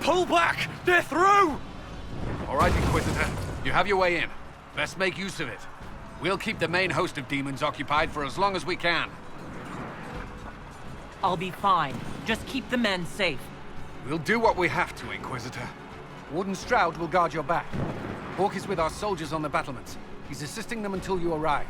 Pull back! They're through! All right, Inquisitor. You have your way in. Best make use of it. We'll keep the main host of demons occupied for as long as we can. I'll be fine. Just keep the men safe. We'll do what we have to, Inquisitor. Warden Stroud will guard your back. Hawk is with our soldiers on the battlements. He's assisting them until you arrive.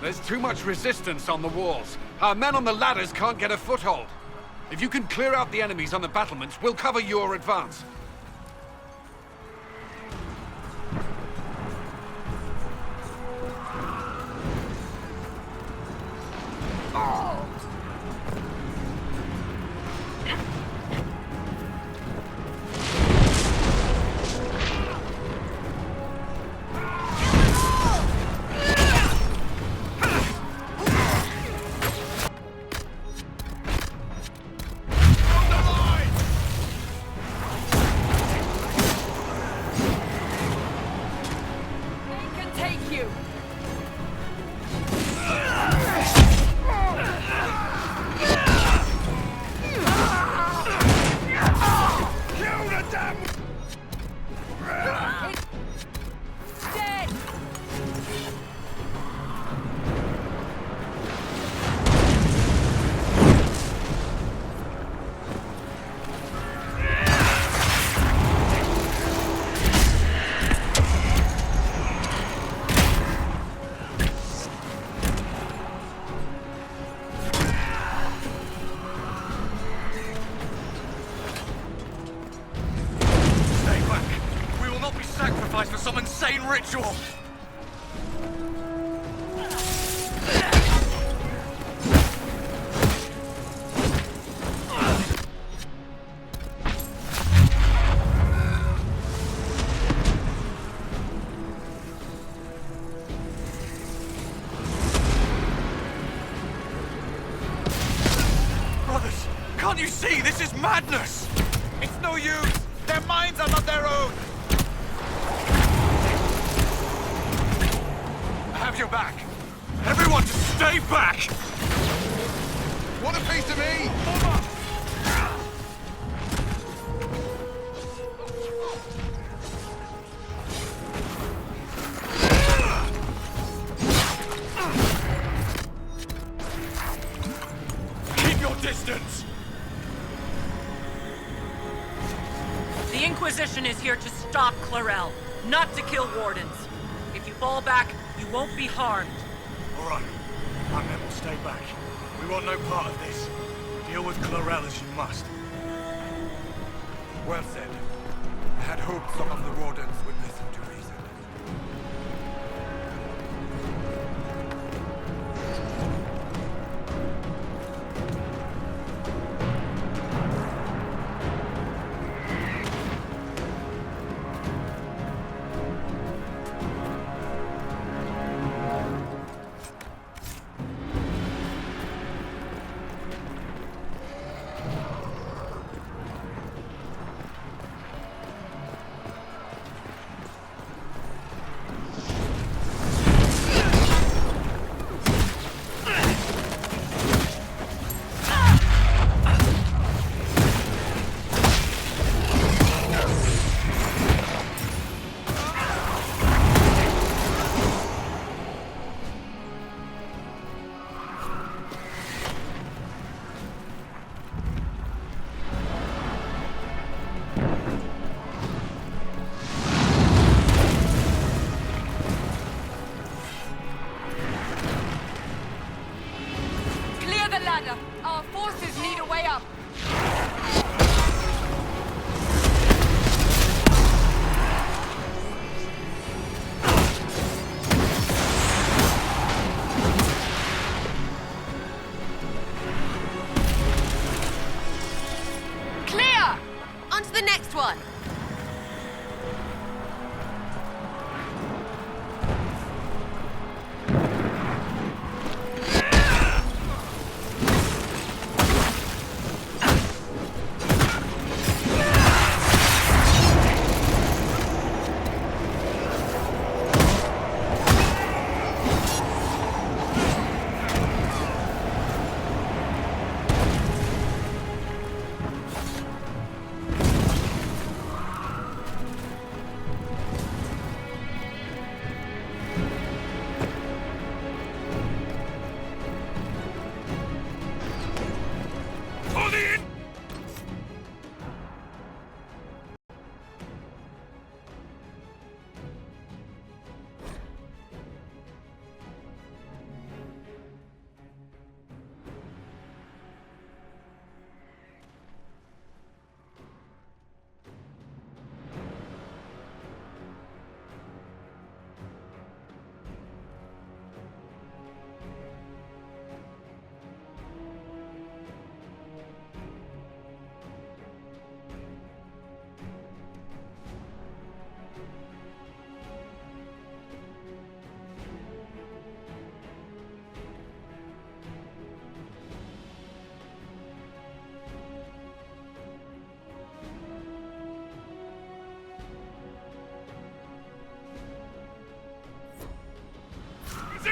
There's too much resistance on the walls. Our men on the ladders can't get a foothold. If you can clear out the enemies on the battlements, we'll cover your advance. For some insane ritual! Brothers, can't you see? This is madness! It's no use! Their minds are not their own! Have your back. Everyone just stay back! Want a piece of me? Keep your distance! The Inquisition is here to stop Clarel, not to kill wardens. If you fall back, you won't be harmed. All right. Our men will stay back. We want no part of this. Deal with Clarel as you must. Well said. I had hoped some of the wardens would listen to reason.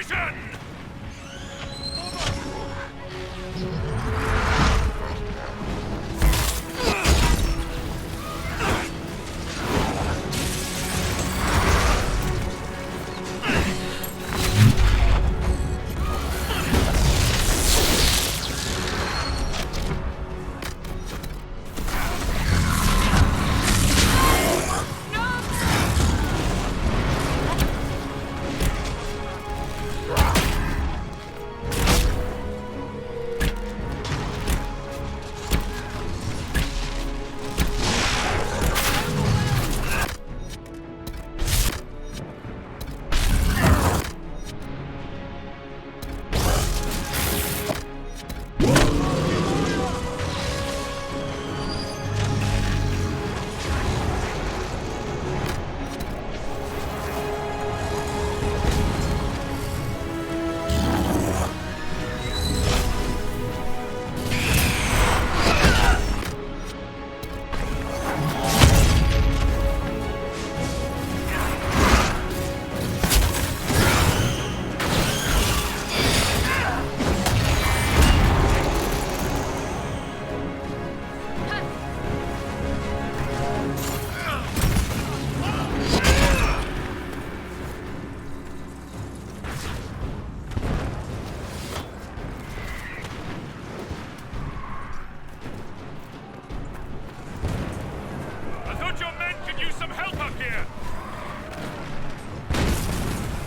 Inquisition!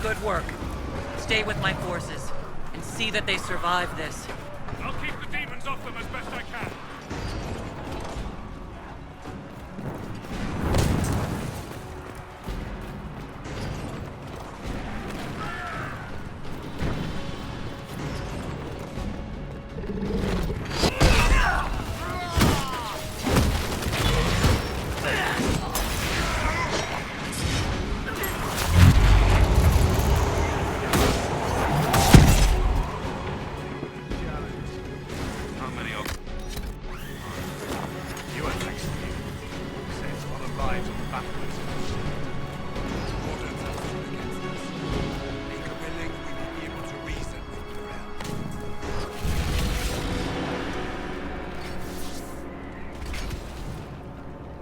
Good work. Stay with my forces, and see that they survive this. I'll keep the demons off them as best I can.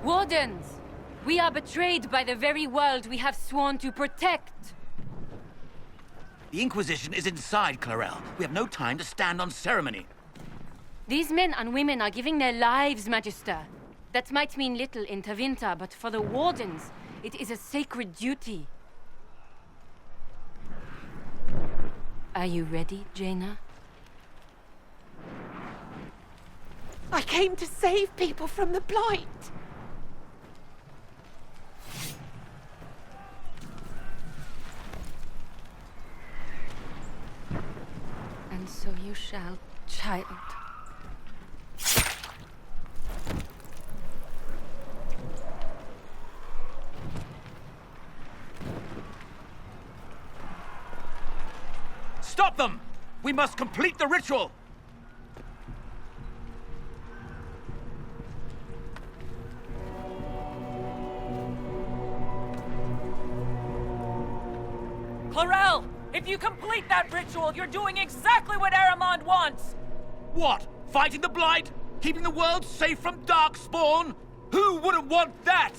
Wardens! We are betrayed by the very world we have sworn to protect! The Inquisition is inside Clarel. We have no time to stand on ceremony. These men and women are giving their lives, Magister. That might mean little in Tavinta, but for the Wardens, it is a sacred duty. Are you ready, Jaina? I came to save people from the Blight! And so you shall, child. Stop them! We must complete the ritual! Clarel! If you complete that ritual, you're doing exactly what Aramond wants! What? Fighting the Blight? Keeping the world safe from Darkspawn? Who wouldn't want that?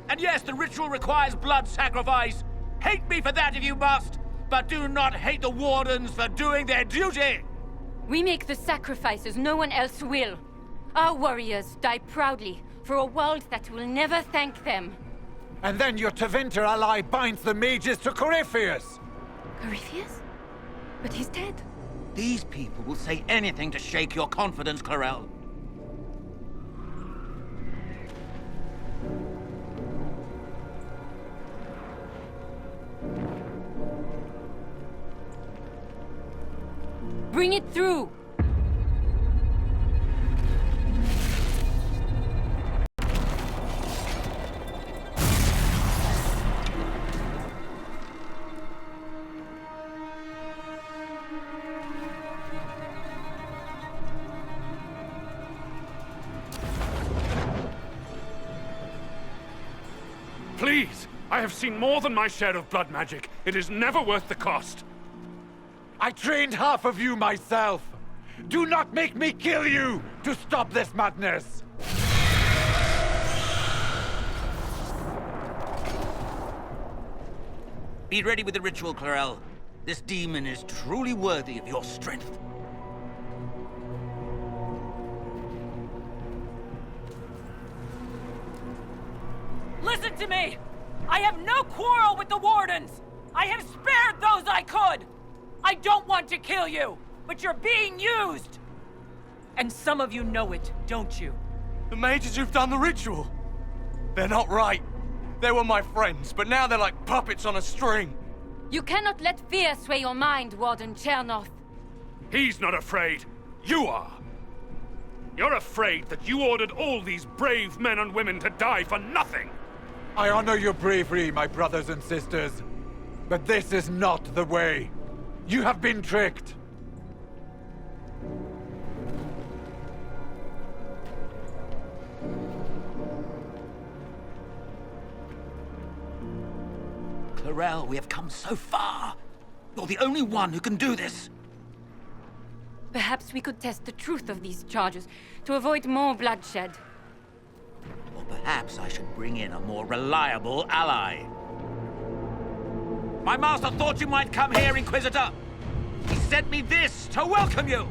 And yes, the ritual requires blood sacrifice. Hate me for that if you must, but do not hate the Wardens for doing their duty! We make the sacrifices no one else will. Our warriors die proudly for a world that will never thank them. And then your Tavinta ally binds the mages to Corypheus! Corypheus? But he's dead. These people will say anything to shake your confidence, Clarel. Bring it through! Please, I have seen more than my share of blood magic. It is never worth the cost. I trained half of you myself. Do not make me kill you to stop this madness. Be ready with the ritual, Clarel. This demon is truly worthy of your strength. Listen to me! I have no quarrel with the Wardens! I have spared those I could! I don't want to kill you, but you're being used! And some of you know it, don't you? The mages who've done the ritual. They're not right. They were my friends, but now they're like puppets on a string. You cannot let fear sway your mind, Warden Chernoff. He's not afraid. You are. You're afraid that you ordered all these brave men and women to die for nothing. I honor your bravery, my brothers and sisters. But this is not the way. You have been tricked. Clarel, we have come so far. You're the only one who can do this. Perhaps we could test the truth of these charges to avoid more bloodshed. Or perhaps I should bring in a more reliable ally. My master thought you might come here, Inquisitor. He sent me this to welcome you.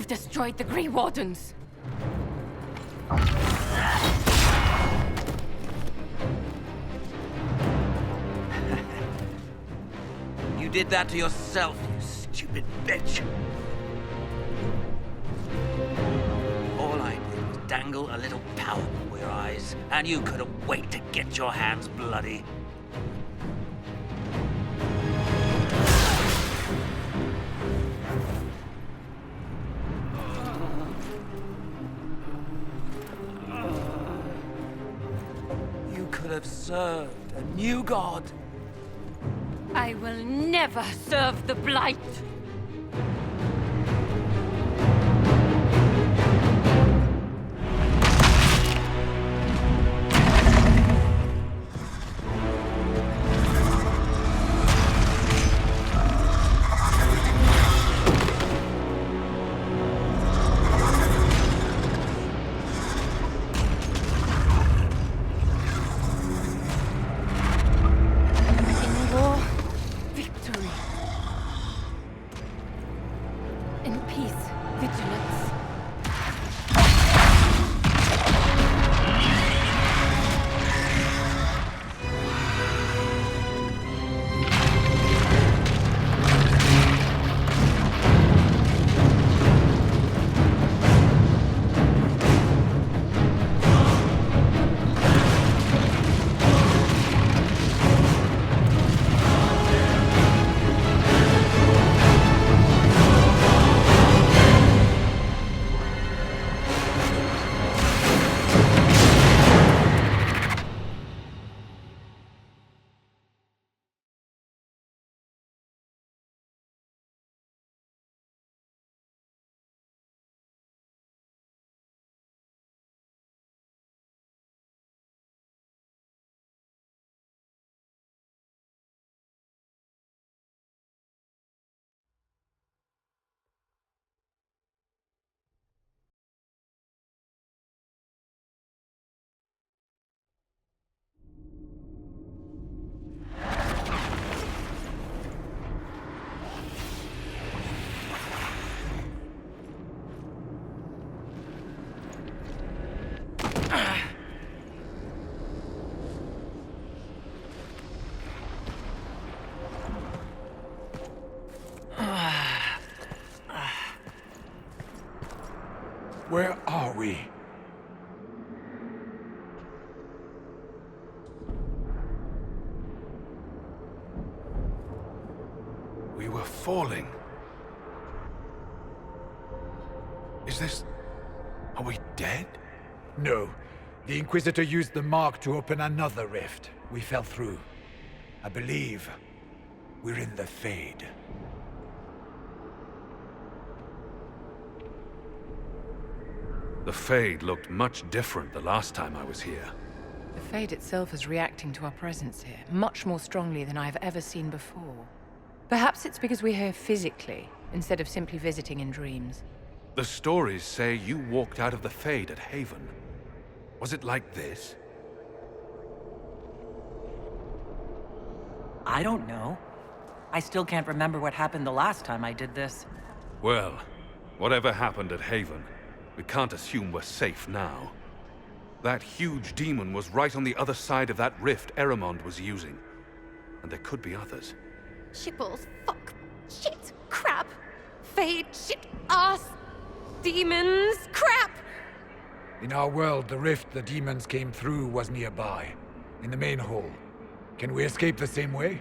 You've destroyed the Grey Wardens. You did that to yourself, you stupid bitch. All I did was dangle a little power before your eyes, and you couldn't wait to get your hands bloody. You could have served a new god. I will never serve the Blight. Where are we? We were falling. Is this... Are we dead? No. The Inquisitor used the mark to open another rift. We fell through. I believe we're in the Fade. The Fade looked much different the last time I was here. The Fade itself is reacting to our presence here, much more strongly than I've ever seen before. Perhaps it's because we're here physically, instead of simply visiting in dreams. The stories say you walked out of the Fade at Haven. Was it like this? I don't know. I still can't remember what happened the last time I did this. Well, whatever happened at Haven, we can't assume we're safe now. That huge demon was right on the other side of that rift Eramond was using. And there could be others. Shitballs, fuck, shit, crap, Fade, shit, ass, demons, crap! In our world, the rift the demons came through was nearby, in the main hall. Can we escape the same way?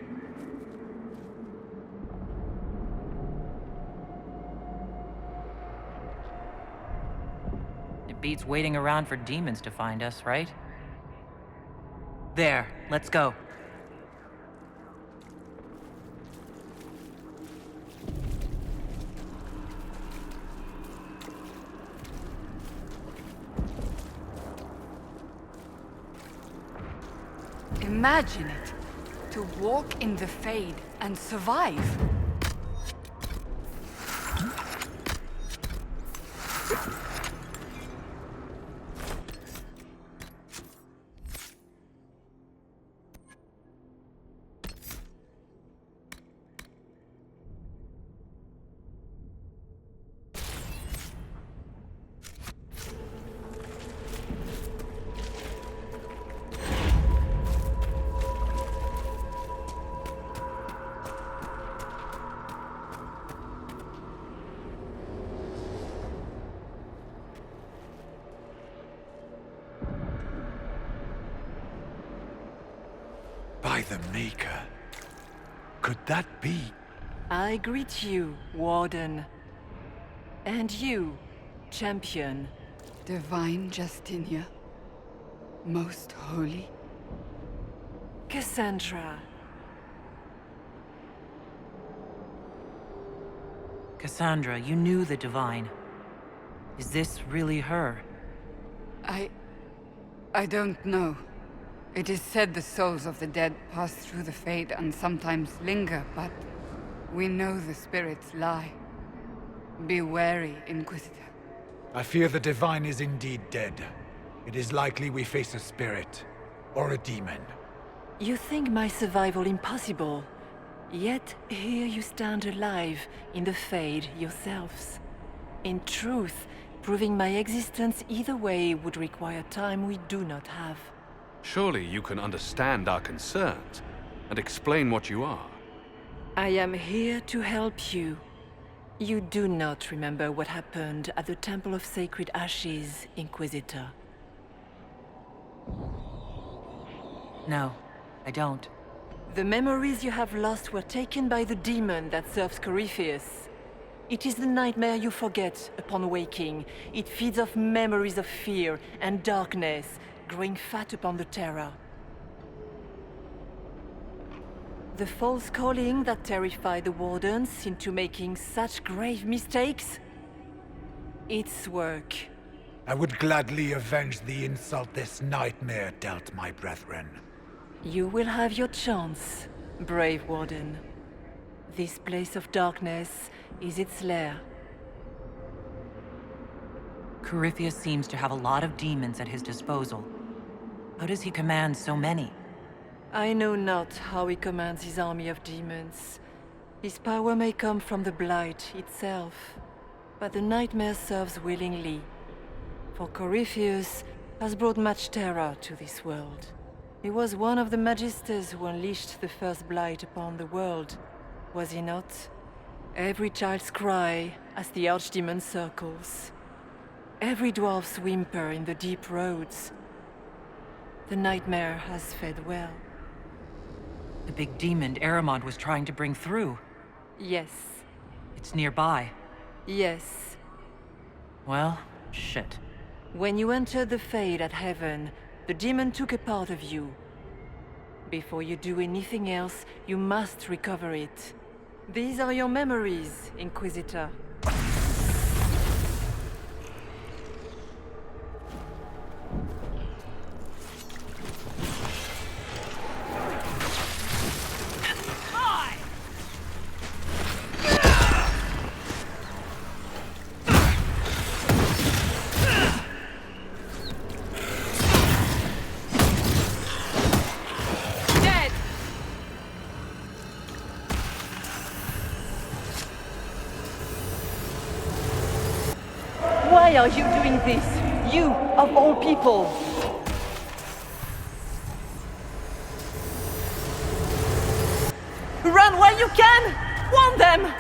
It beats waiting around for demons to find us, right? There, let's go. Imagine it. To walk in the Fade and survive. By the Maker. Could that be? I greet you, Warden. And you, Champion. Divine Justinia. Most holy. Cassandra. Cassandra, you knew the Divine. Is this really her? I don't know. It is said the souls of the dead pass through the Fade and sometimes linger, but we know the spirits lie. Be wary, Inquisitor. I fear the Divine is indeed dead. It is likely we face a spirit, or a demon. You think my survival impossible, yet here you stand alive in the Fade yourselves. In truth, proving my existence either way would require time we do not have. Surely you can understand our concerns and explain what you are. I am here to help you. You do not remember what happened at the Temple of Sacred Ashes, Inquisitor. No, I don't. The memories you have lost were taken by the demon that serves Corypheus. It is the nightmare you forget upon waking. It feeds off memories of fear and darkness, growing fat upon the terror. The false calling that terrified the Wardens into making such grave mistakes? Its work. I would gladly avenge the insult this nightmare dealt my brethren. You will have your chance, brave Warden. This place of darkness is its lair. Corypheus seems to have a lot of demons at his disposal. How does he command so many? I know not how he commands his army of demons. His power may come from the Blight itself, but the nightmare serves willingly. For Corypheus has brought much terror to this world. He was one of the Magisters who unleashed the first Blight upon the world, was he not? Every child's cry as the Archdemon circles. Every dwarf's whimper in the deep roads. The nightmare has fed well. The big demon Aramond was trying to bring through. Yes. It's nearby. Yes. Well, shit. When you entered the Fade at Heaven, the demon took a part of you. Before you do anything else, you must recover it. These are your memories, Inquisitor. Why are you doing this? You, of all people! Run while you can! Warn them!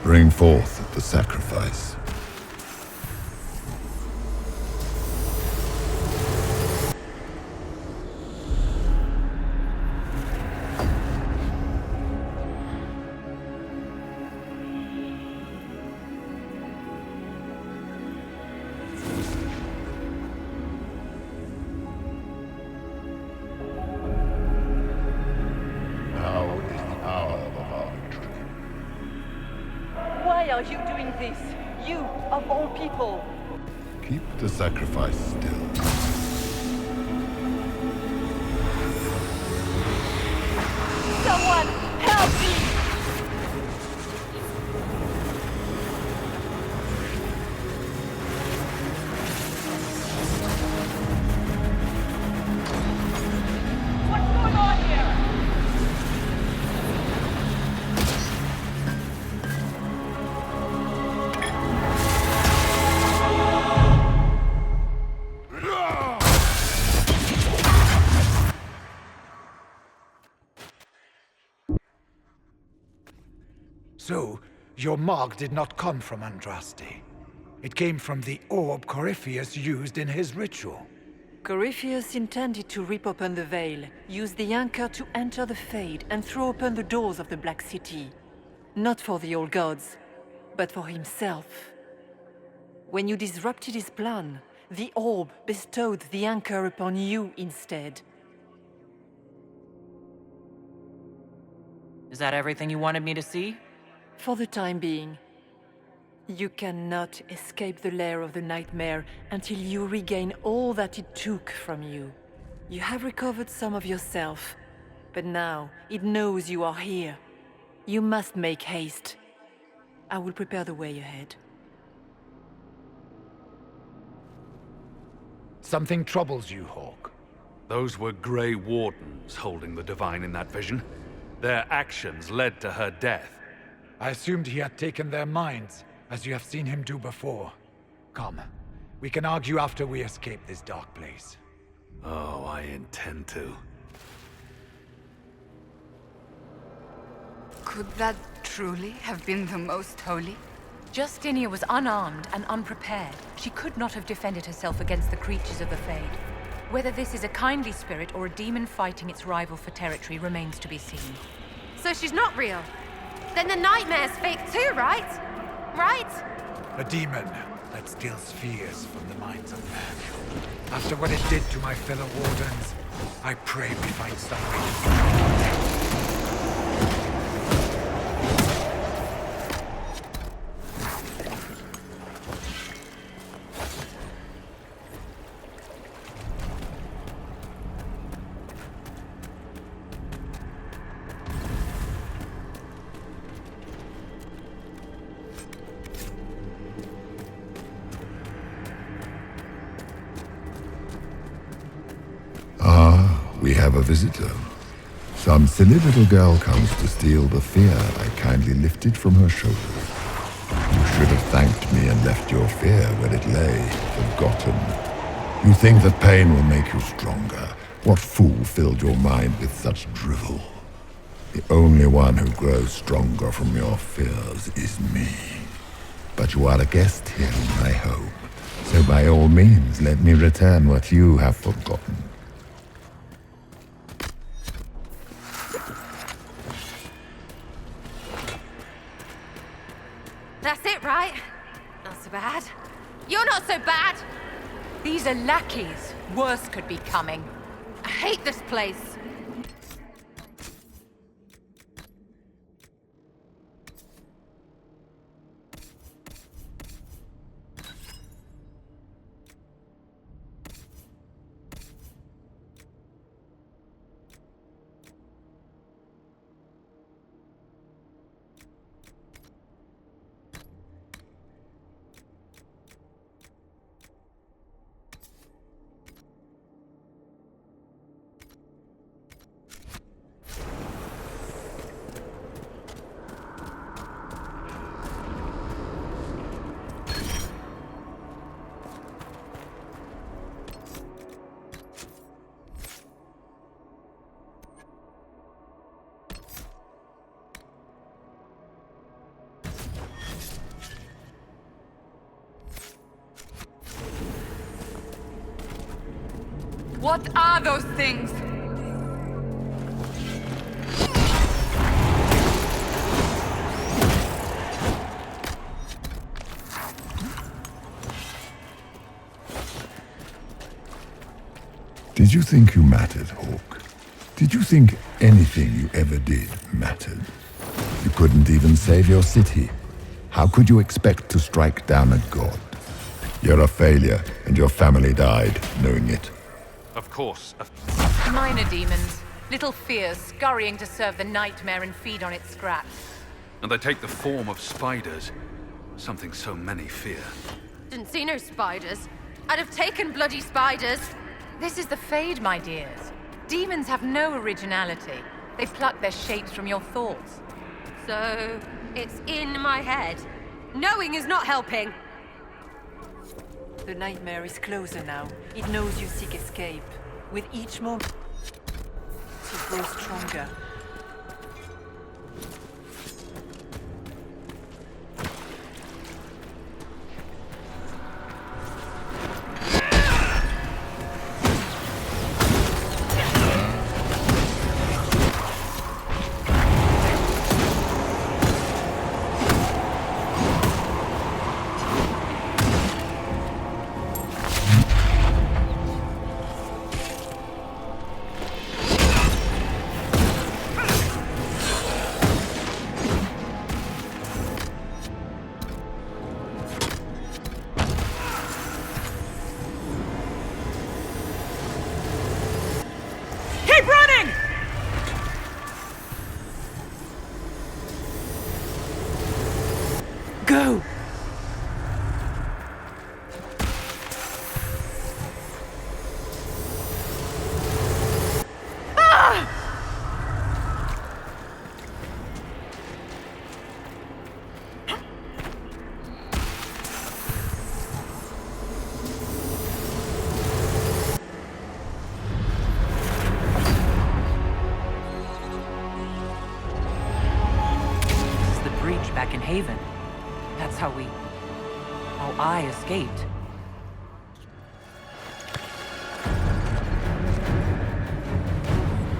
Bring forth the sacrifice. Why are you doing this? You, of all people! Keep the sacrifice still. Someone, help me! What's going on here? So, your mark did not come from Andraste. It came from the orb Corypheus used in his ritual. Corypheus intended to rip open the veil, use the anchor to enter the Fade, and throw open the doors of the Black City. Not for the old gods, but for himself. When you disrupted his plan, the orb bestowed the anchor upon you instead. Is that everything you wanted me to see? For the time being. You cannot escape the lair of the nightmare until you regain all that it took from you. You have recovered some of yourself, but now it knows you are here. You must make haste. I will prepare the way ahead. Something troubles you, Hawk. Those were Grey Wardens holding the Divine in that vision. Their actions led to her death. I assumed he had taken their minds, as you have seen him do before. Come, we can argue after we escape this dark place. Oh, I intend to. Could that truly have been the Most Holy? Justinia was unarmed and unprepared. She could not have defended herself against the creatures of the Fade. Whether this is a kindly spirit or a demon fighting its rival for territory remains to be seen. So she's not real? Then the nightmare's fake too, right? Right? A demon that steals fears from the minds of men. After what it did to my fellow Wardens, I pray we find some way to... We have a visitor. Some silly little girl comes to steal the fear I kindly lifted from her shoulders. You should have thanked me and left your fear where it lay, forgotten. You think that pain will make you stronger. What fool filled your mind with such drivel? The only one who grows stronger from your fears is me. But you are a guest here in my home, so by all means let me return what you have forgotten. That's it, right? Not so bad. You're not so bad! These are lackeys. Worse could be coming. I hate this place. What are those things? Did you think you mattered, Hawk? Did you think anything you ever did mattered? You couldn't even save your city. How could you expect to strike down a god? You're a failure, and your family died knowing it. Of course. Minor demons. Little fears scurrying to serve the nightmare and feed on its scraps. And they take the form of spiders. Something so many fear. Didn't see no spiders. I'd have taken bloody spiders. This is the Fade, my dears. Demons have no originality. They pluck their shapes from your thoughts. So, it's in my head. Knowing is not helping. The nightmare is closer now. It knows you seek escape. With each moment, it grows stronger. Haven. That's how I escaped.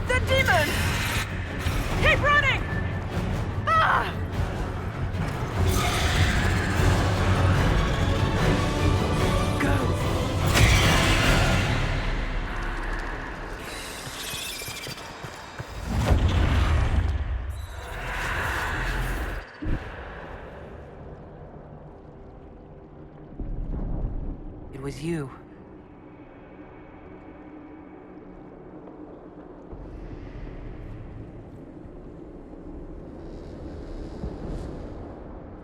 The demon! Keep running! Ah! It was you.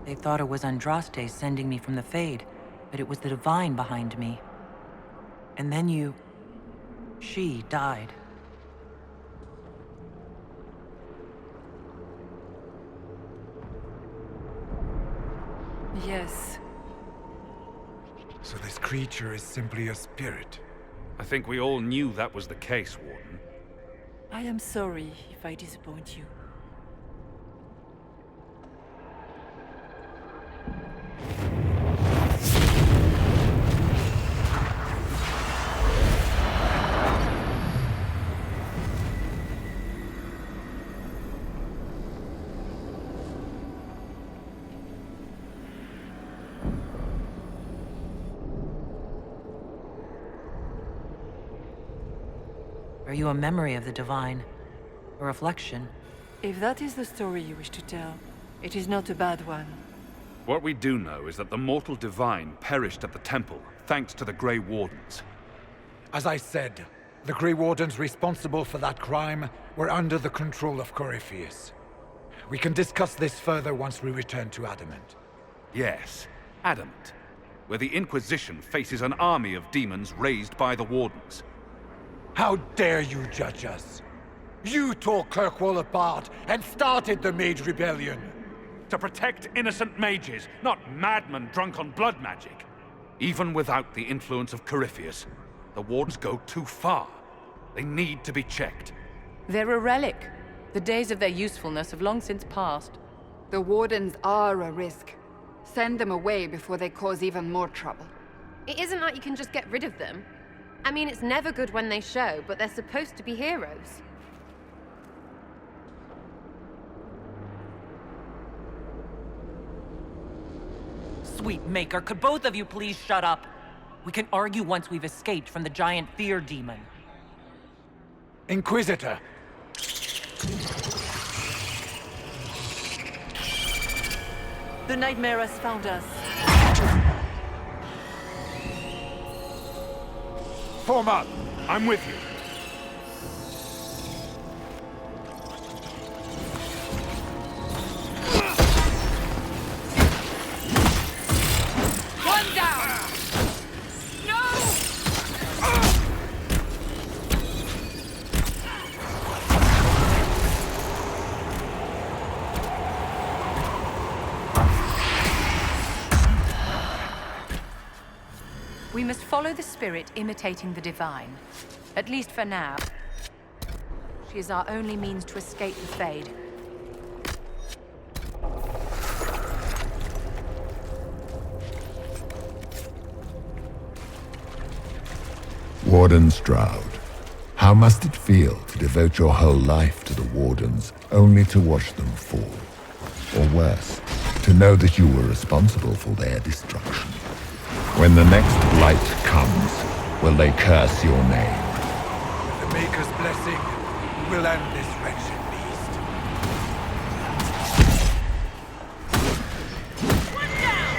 They thought it was Andraste sending me from the Fade, but it was the Divine behind me. And then she died. Yes. So this creature is simply a spirit. I think we all knew that was the case, Warden. I am sorry if I disappoint you. Are you a memory of the Divine? A reflection? If that is the story you wish to tell, it is not a bad one. What we do know is that the mortal Divine perished at the temple, thanks to the Grey Wardens. As I said, the Grey Wardens responsible for that crime were under the control of Corypheus. We can discuss this further once we return to Adamant. Yes, Adamant, where the Inquisition faces an army of demons raised by the Wardens. How dare you judge us? You tore Kirkwall apart and started the Mage Rebellion. To protect innocent mages, not madmen drunk on blood magic. Even without the influence of Corypheus, the wards go too far. They need to be checked. They're a relic. The days of their usefulness have long since passed. The Wardens are a risk. Send them away before they cause even more trouble. It isn't like you can just get rid of them. I mean, it's never good when they show, but they're supposed to be heroes. Sweet Maker, could both of you please shut up? We can argue once we've escaped from the giant fear demon. Inquisitor! The nightmare has found us. Form up! I'm with you. One down! No! We must follow the spirit imitating the divine. At least for now. She is our only means to escape the Fade. Warden Stroud, how must it feel to devote your whole life to the Wardens only to watch them fall? Or worse, to know that you were responsible for their destruction? When the next blight comes, will they curse your name? With the Maker's blessing, we'll end this wretched beast. One down!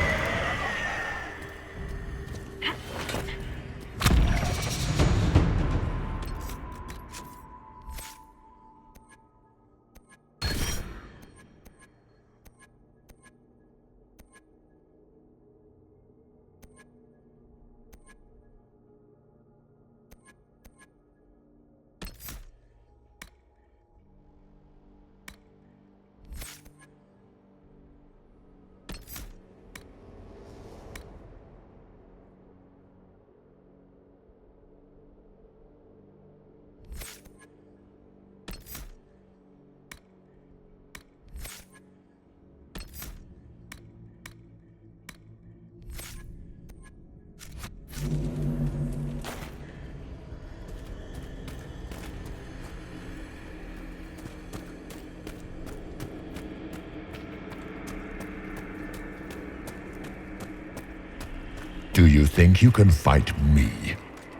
you think you can fight me?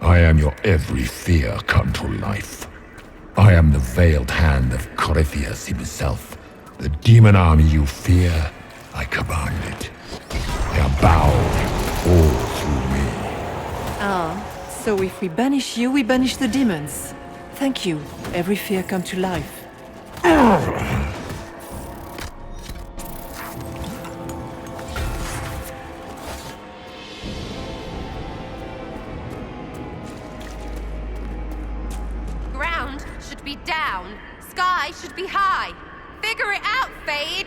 I am your every fear come to life. I am the veiled hand of Corypheus himself. The demon army you fear, I command it. They are bowed all through me. Ah, so if we banish you, we banish the demons. Thank you. Every fear come to life. Ground should be down. Sky should be high. Figure it out, Fade!